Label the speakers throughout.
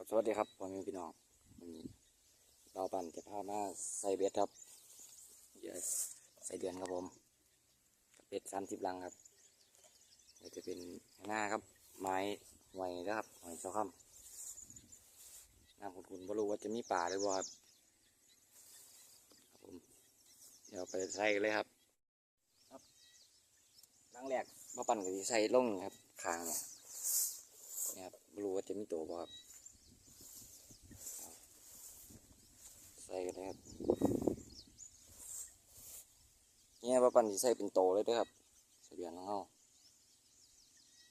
Speaker 1: สวัสดีครับพ่อแม่พี่น้องวันนี้เราปั่นจะพามาใส่เบ็ดครับเหยื่อใส่เดือนครับผมเบ็ด30 ลังครับเดี๋ยวจะเป็นหน้าครับไม้หอยนะครับหอยเจ้าค่ำน้ำขุ่นๆไม่รู้ว่าจะมีป่าหรือเปล่าครับผมเดี๋ยวไปใส่กันเลยครับลังแรกมาปั่นก็จะใส่ลงครับคางเนี่ยครับไม่รู้ว่าจะมีตัวเปล่าครับใส่กันเลยครับเนี่ยมาปั่นจะใส่เป็นโตเลยด้วยครับใส่เดือนของเรา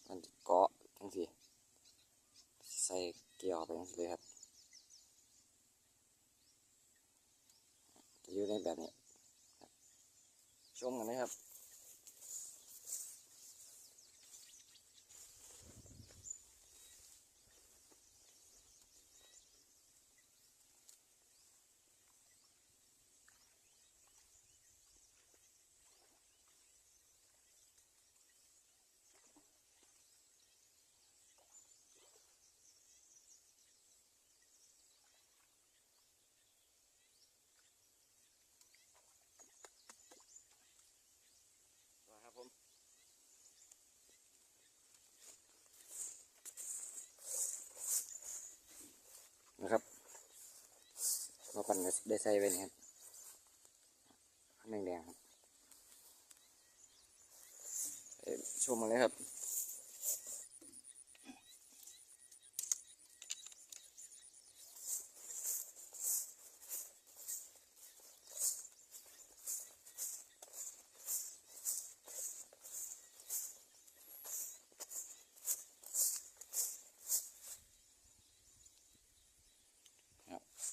Speaker 1: ปั่นเกาะทั้งสี่ใส่เกี่ยวไปทั้งสี่เลยครับจะอยู่ในแบบนี้ชมกันไหมครับครับผมนะครับมาปั่นก็ได้ใส่ไปนี่ครับข้างแดงๆครับชมมาเลยครับ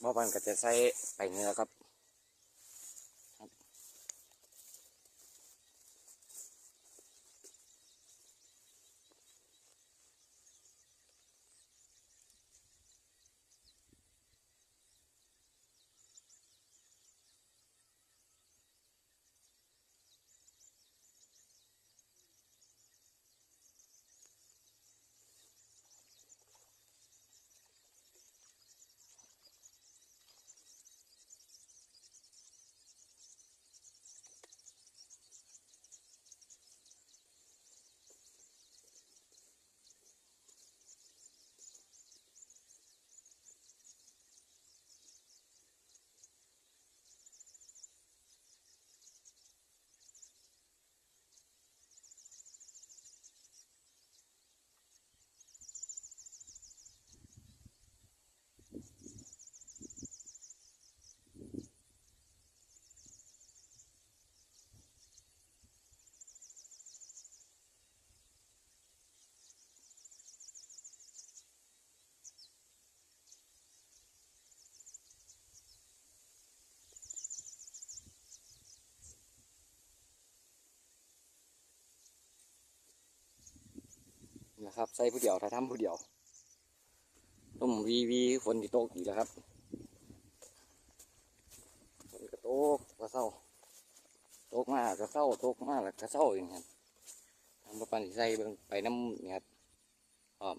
Speaker 1: มาปั่นก็จะใส่ไปนี่แล้วครับนะครับใส่ผู้เดียวถ้าทำผู้เดียวต้มวีฝนที่ตกอีกแล้วครับฝนก็ตกกระเซ้าตกมากกระเซ้าตกมากแล้วกระเซ้าอย่างเงี้ยทำมาปั่นใส่เบิ่งไปน้ำเนี่ยครับพร้อม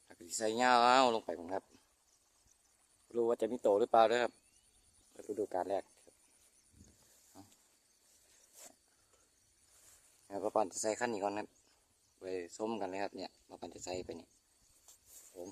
Speaker 1: ถ้าเกิดใส่เงาลงไปผมครับรู้ว่าจะมีโตหรือเปล่าด้วยครับฤดูกาลแรกแล้วมาปั่นจะใส่ขั้นนี้ก่อนครับไปส้มกันเลยครับเนี่ยมาปั่นจะใส่ไปนี่ผม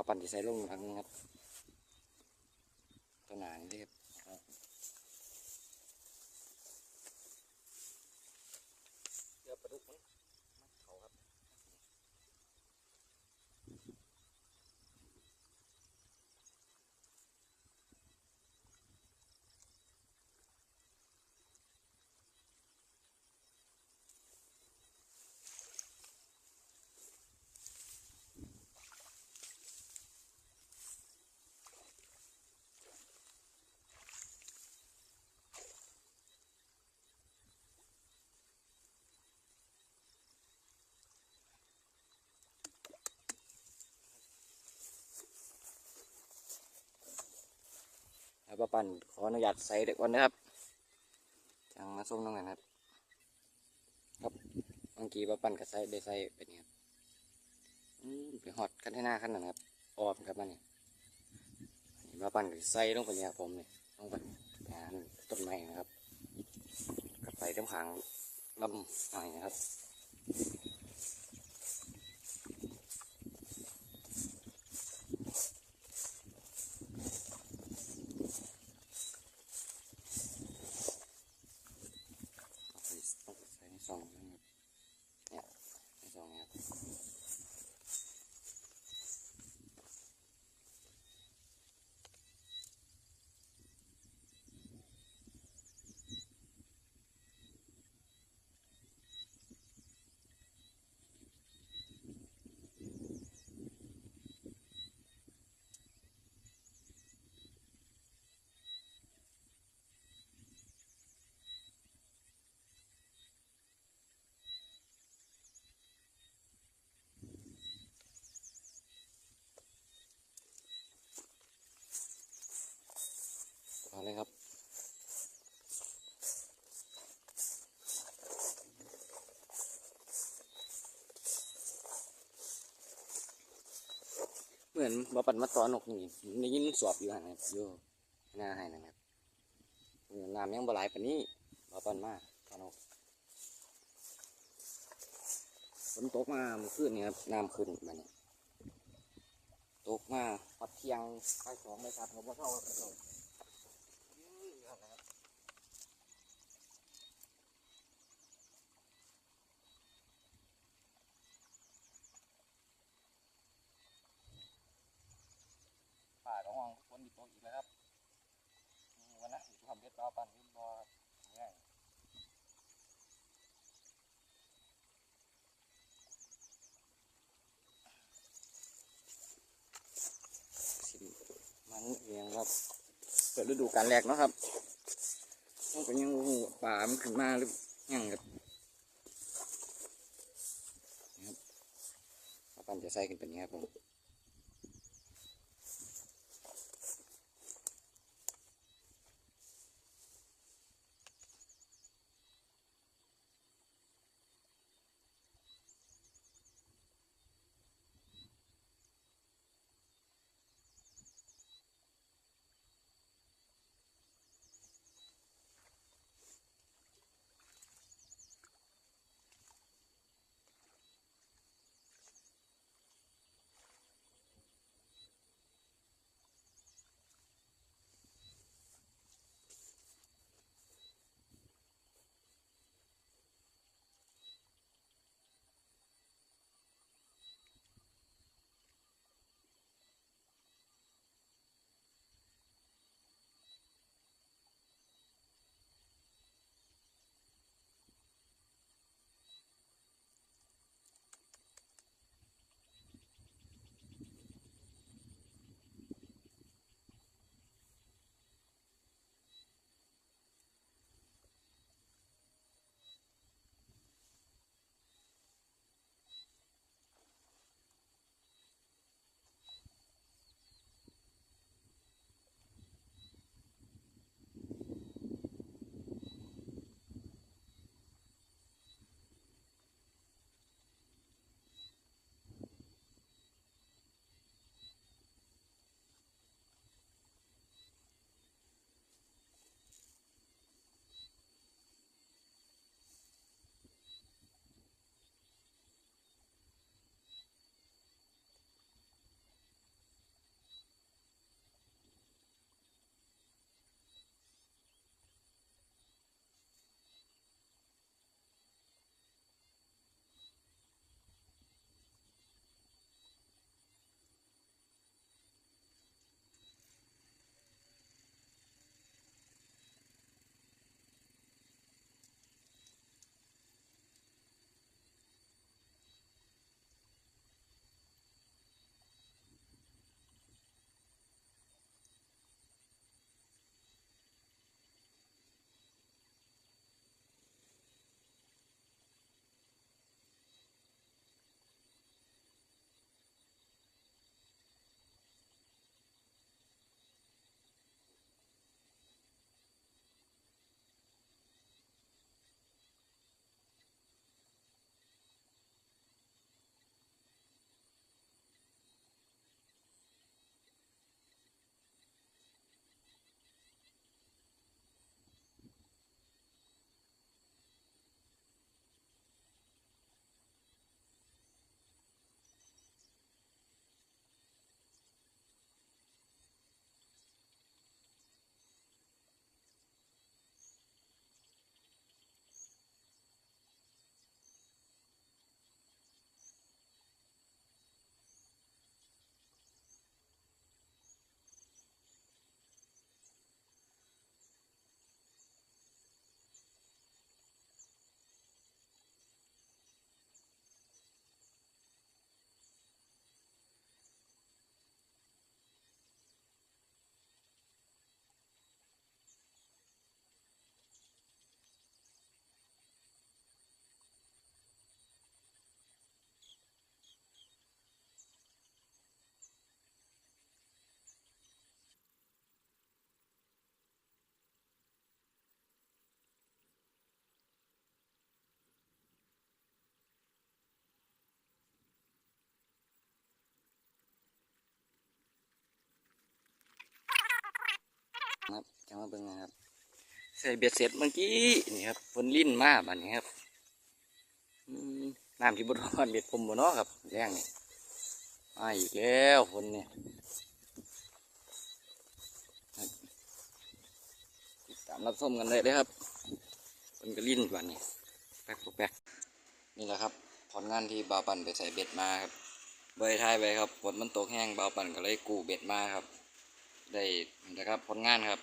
Speaker 1: ปั่นที่ใส่ลงหลังครับตัวหนานี่เลยครับเดี๋ยวปลาดุกมันเขาครับแล้วปลาปั่นขออนุญาตใส่เด็กวันนะครับจังมาส้มน้องกันครับครับบางทีปลาปั่นก็ใส่ได้ใส่เป็นนี้ครับไปหอดกันให้หน้าขั้นนะครับออมครับมันนี่ปลาปั่นก็ใส่ลงไปเนี่ยผมเนี่ยลงไปงานต้นไม้นะครับกับไปต้นขางลำหน่อยนะครับใส่ในซองนะครับเนี่ยในซองนี้ครับเอาเลยครับเหมือนปลาปั่นมาตอนนกนี่ได้ยินสวบอยู่หันนะครับอยู่หน้าให้นะครับน้ำยังบ่ไหลปานนี้ปลาปั่นมาตอนนกฝนตกมาเมื่อคืนนี่ครับน้ำขึ้นมาเนี่ยตกมาพัดเที่ยงไปสองไปสามผมว่าเข้าครับป่าของห้องฝนตกอีกแล้วครับวันนั้นทำเบ็ดปลาปั่นที่บ่อง่ายสิมันเองครับเปิดฤดูกาลแรกเนาะครับมันก็ยังป่ามันขึ้นมาหรือยังครับนี่ครับปลาปั่นจะใส่กันเป็นยังไงครับผม ครับจะมาเบิ่งนะครับใส่เบ็ดเสร็จเมื่อกี้นี่ครับฝนลิ้นมาบัดนี้ครับน้ำที่บนร้อนเบ็ดผมบ่เนาะครับแรงนี่มาอีกแล้วฝนเนี่ยติดตามรับชมกันเลยครับฝนก็ลิ้นบัดนี้แป๊กแป๊กนี่แหละครับผลงานที่บ่าวปั่นไปใส่เบ็ดมาครับใบทายไปครับฝนมันตกแห้งบ่าวปั่นก็เลยกู้เบ็ดมาครับได้นะครับผลงานครับ